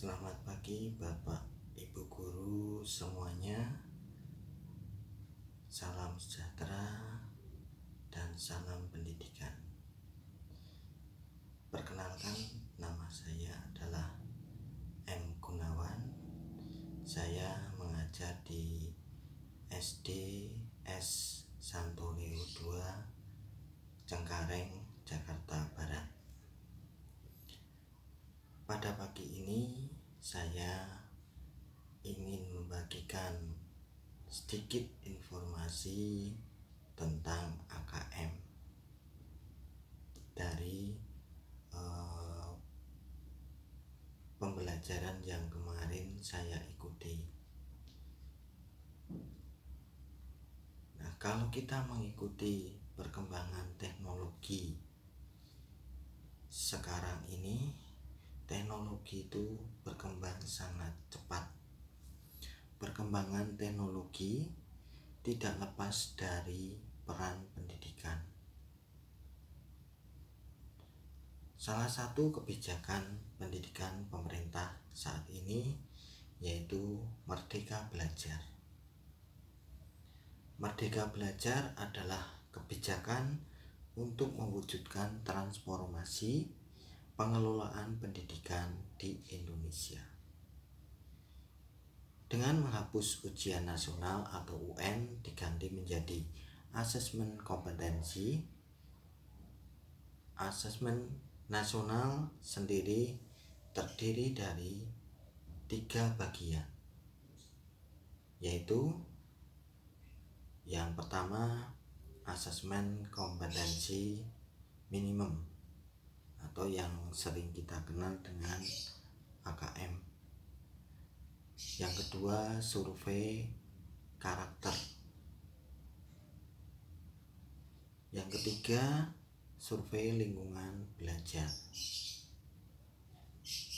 Selamat pagi Bapak Ibu Guru semuanya. Salam sejahtera dan salam pendidikan. Perkenalkan, nama saya adalah M. Gunawan. Saya mengajar di SD S. Santo Leo II, Cengkareng, Jakarta Barat. Pada pagi ini saya ingin membagikan sedikit informasi tentang AKM dari pembelajaran yang kemarin saya ikuti. Nah, kalau kita mengikuti perkembangan teknologi sekarang ini, teknologi itu berkembang sangat cepat. Perkembangan teknologi tidak lepas dari peran pendidikan. Salah satu kebijakan pendidikan pemerintah saat ini yaitu Merdeka Belajar. Merdeka Belajar adalah kebijakan untuk mewujudkan transformasi pengelolaan pendidikan di Indonesia. Dengan menghapus ujian nasional atau UN diganti menjadi asesmen kompetensi. Asesmen nasional sendiri terdiri dari 3 bagian, yaitu yang pertama asesmen kompetensi minimum atau yang sering kita kenal dengan AKM. Yang kedua survei karakter. Yang ketiga survei lingkungan belajar.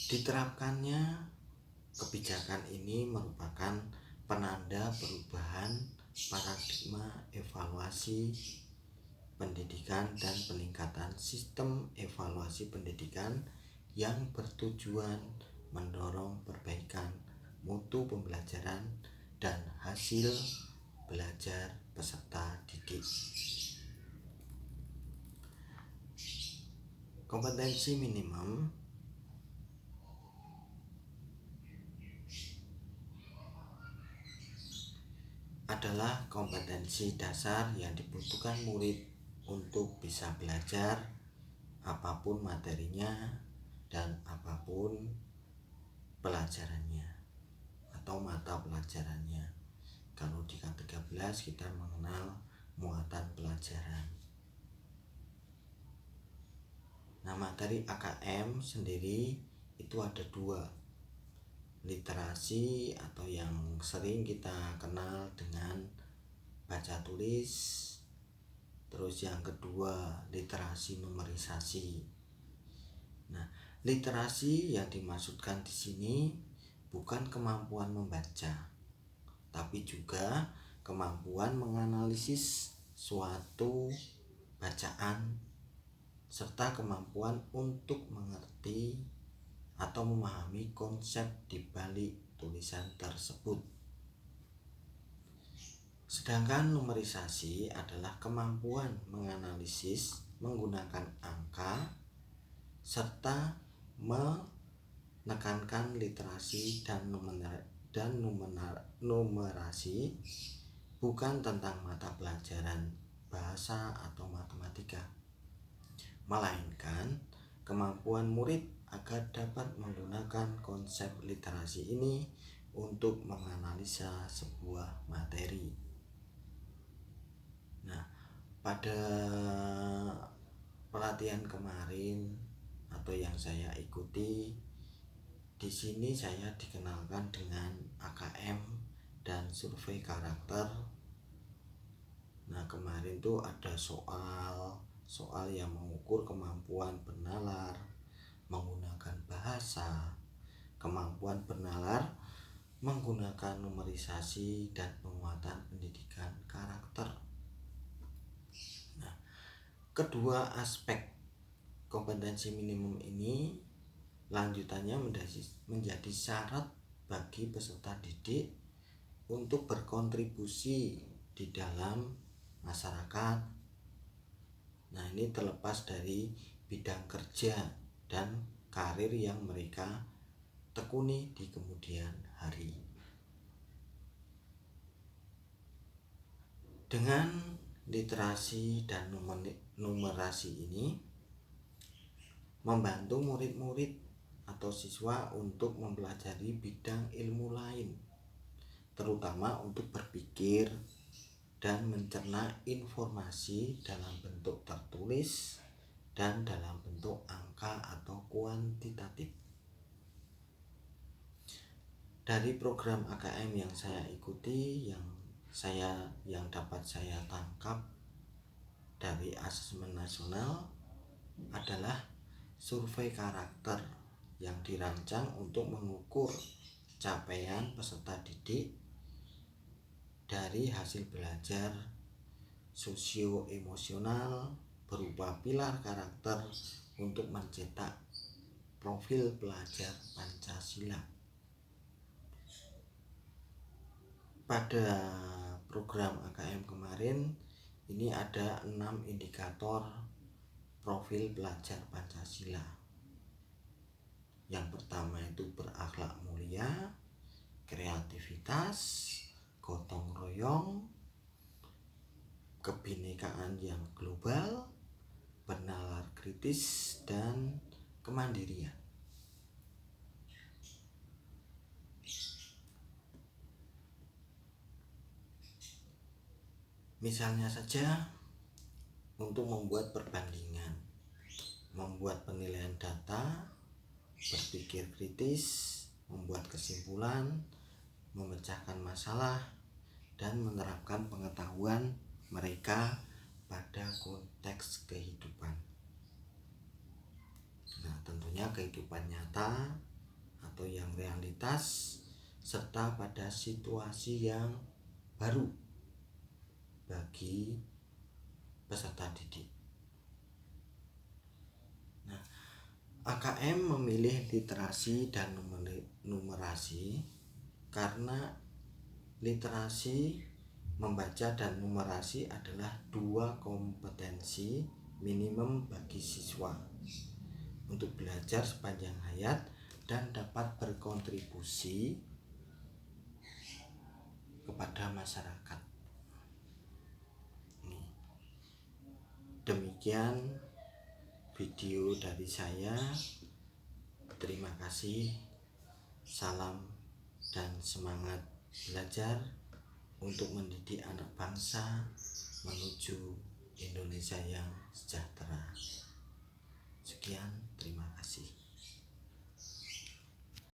Diterapkannya kebijakan ini merupakan penanda perubahan paradigma evaluasi pendidikan dan peningkatan sistem evaluasi pendidikan yang bertujuan mendorong perbaikan mutu pembelajaran dan hasil belajar peserta didik. Kompetensi minimum adalah kompetensi dasar yang dibutuhkan murid untuk bisa belajar apapun materinya dan apapun pelajarannya atau mata pelajarannya. Kalau di K13 kita mengenal muatan pelajaran. Nah, materi AKM sendiri itu ada 2, literasi atau yang sering kita kenal dengan baca tulis, terus yang kedua literasi numerisasi. Nah, literasi yang dimaksudkan di sini bukan kemampuan membaca, tapi juga kemampuan menganalisis suatu bacaan serta kemampuan untuk mengerti atau memahami konsep di balik tulisan tersebut. Sedangkan numerisasi adalah kemampuan menganalisis menggunakan angka serta menekankan literasi dan numerasi bukan tentang mata pelajaran bahasa atau matematika, melainkan kemampuan murid agar dapat menggunakan konsep literasi ini untuk menganalisa sebuah materi. Nah, pada pelatihan kemarin atau yang saya ikuti, di sini saya dikenalkan dengan AKM dan survei karakter. Nah, kemarin tuh ada soal yang mengukur kemampuan bernalar, menggunakan bahasa, kemampuan bernalar, menggunakan numerisasi, dan penguatan pendidikan karakter. Nah, kedua aspek kompetensi minimum ini lanjutannya menjadi syarat bagi peserta didik untuk berkontribusi di dalam masyarakat. Nah, ini terlepas dari bidang kerja dan karir yang mereka tekuni di kemudian hari. Dengan literasi dan numerasi ini membantu murid-murid atau siswa untuk mempelajari bidang ilmu lain, terutama untuk berpikir dan mencerna informasi dalam bentuk tertulis dan dalam bentuk angka atau kuantitatif. Dari program AKM yang saya ikuti, yang dapat saya tangkap dari asesmen nasional adalah survei karakter yang dirancang untuk mengukur capaian peserta didik dari hasil belajar sosio-emosional berupa pilar karakter untuk mencetak profil pelajar Pancasila. Pada program AKM kemarin ini ada 6 indikator profil pelajar Pancasila. Yang pertama itu berakhlak mulia, kreativitas, gotong royong, kebinekaan yang global, bernalar kritis, dan kemandirian. Misalnya saja untuk membuat perbandingan, membuat penilaian data, berpikir kritis, membuat kesimpulan, memecahkan masalah, dan menerapkan pengetahuan mereka pada konteks kehidupan. Nah, tentunya kehidupan nyata atau yang realitas serta pada situasi yang baru bagi peserta didik. Nah, AKM memilih literasi dan numerasi karena literasi membaca dan numerasi adalah 2 kompetensi minimum bagi siswa untuk belajar sepanjang hayat dan dapat berkontribusi kepada masyarakat. Demikian video dari saya. Terima kasih. Salam dan semangat belajar untuk mendidik anak bangsa menuju Indonesia yang sejahtera. Sekian.